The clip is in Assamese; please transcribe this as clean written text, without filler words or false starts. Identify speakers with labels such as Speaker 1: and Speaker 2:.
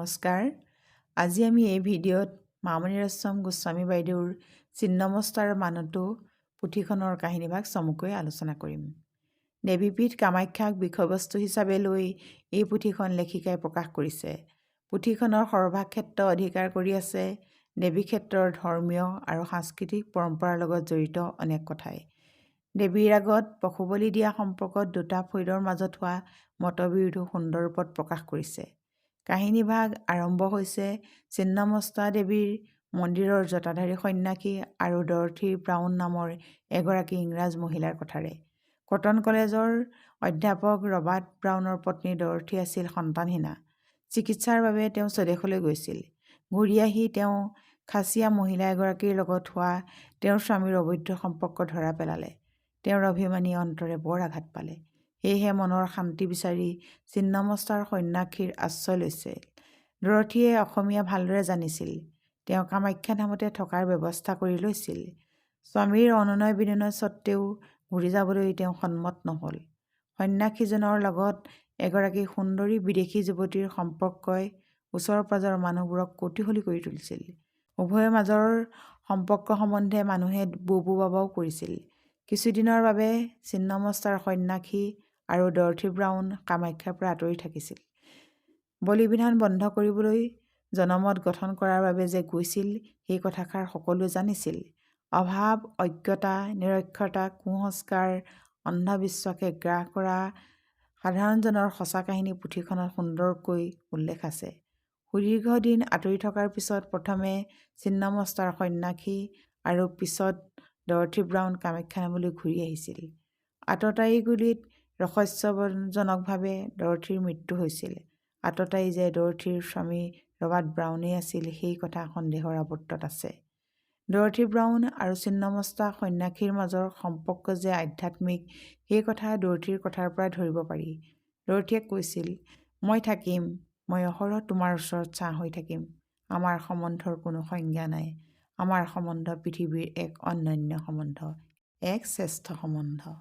Speaker 1: নমস্কাৰ। আজি আমি এই ভিডিঅ'ত মামনি ৰয়ছম গোস্বামী বাইদেউৰ ছিন্নমস্তাৰ মানুহটো পুথিখনৰ কাহিনীভাগ চমুকৈ আলোচনা কৰিম। দেৱীপীঠ কামাখ্যাক বিষয়বস্তু হিচাপে লৈ এই পুথিখন লেখিকাই প্ৰকাশ কৰিছে। পুথিখনৰ সৰহভাগ ক্ষেত্ৰ অধিকাৰ কৰি আছে দেৱী ক্ষেত্ৰৰ ধৰ্মীয় আৰু সাংস্কৃতিক পৰম্পৰাৰ লগত জড়িত অনেক কথাই। দেৱীৰ আগত পশু বলি দিয়া সম্পৰ্কত দুটা ফৈদৰ মাজত হোৱা মতবিৰোধো সুন্দৰ ৰূপত প্ৰকাশ কৰিছে। কাহিনীভাগ আৰম্ভ হৈছে ছিন্নমস্তা দেৱীৰ মন্দিৰৰ জটাধাৰী সন্যাসী আৰু ডৰথী ব্ৰাউন নামৰ এগৰাকী ইংৰাজ মহিলাৰ কথাৰে। কটন কলেজৰ অধ্যাপক ৰবাৰ্ট ব্ৰাউনৰ পত্নী ডৰথী আছিল সন্তানহীনা। চিকিৎসাৰ বাবে তেওঁ স্বদেশলৈ গৈছিল। ঘূৰি আহি তেওঁ খাচীয়া মহিলা এগৰাকীৰ লগত হোৱা তেওঁৰ স্বামীৰ অবৈধ সম্পৰ্ক ধৰা পেলালে। তেওঁৰ অভিমানী অন্তৰে বৰ আঘাত পালে। সেয়েহে মনৰ শান্তি বিচাৰি ছিন্নমস্তাৰ সন্যাসীৰ আশ্ৰয় লৈছিল। ডৰথীয়ে অসমীয়া ভালদৰে জানিছিল। তেওঁ কামাখ্যা ধামতে থকাৰ ব্যৱস্থা কৰি লৈছিল। স্বামীৰ অনুনয় বিনয় সত্ত্বেও ঘূৰি যাবলৈ তেওঁ সন্মত নহ'ল। সন্যাসীজনৰ লগত এগৰাকী সুন্দৰী বিদেশী যুৱতীৰ সম্পৰ্কই ওচৰ পাজৰৰ মানুহবোৰক কৌতূহলী কৰি তুলিছিল। উভয়ৰ মাজৰ সম্পৰ্ক সম্বন্ধে মানুহে বুবু বাবাও কৰিছিল। কিছুদিনৰ বাবে ছিন্নমস্তাৰ সন্যাসী আৰু ডৰথী ব্ৰাউন কামাখ্যাৰ পৰা আঁতৰি থাকিছিল। বলিবিধান বন্ধ কৰিবলৈ জনমত গঠন কৰাৰ বাবে যে গৈছিল সেই কথাষাৰ সকলোৱে জানিছিল। অভাৱ, অজ্ঞতা, নিৰক্ষৰতা, কুসংস্কাৰ, অন্ধবিশ্বাসে গ্ৰাস কৰা সাধাৰণজনৰ সঁচা কাহিনী পুথিখনত সুন্দৰকৈ উল্লেখ আছে। সুদীৰ্ঘ দিন আঁতৰি থকাৰ পিছত প্ৰথমে ছিন্নমস্তাৰ সন্যাসী আৰু পিছত ডৰথী ব্ৰাউন কামাখ্যা ধামলৈ ঘূৰি আহিছিল। আততায়ীগুলিত ৰহস্যজনকভাৱে ডৰথীৰ মৃত্যু হৈছিল। আততায়ী যে ডৰথীৰ স্বামী ৰবাৰ্ট ব্ৰাউনেই আছিল সেই কথা সন্দেহৰ আৱৰ্তত আছে। ডৰথী ব্ৰাউন আৰু ছিন্নমস্তা সন্যাসীৰ মাজৰ সম্পৰ্ক যে আধ্যাত্মিক সেই কথা ডৰথীৰ কথাৰ পৰাই ধৰিব পাৰি। ডৰথীয়ে কৈছিল, মই থাকিম, মই অহৰহ তোমাৰ ওচৰত ছাঁ হৈ থাকিম। আমাৰ সম্বন্ধৰ কোনো সংজ্ঞা নাই। আমাৰ সম্বন্ধ পৃথিৱীৰ এক অনন্য সম্বন্ধ, এক শ্ৰেষ্ঠ সম্বন্ধ।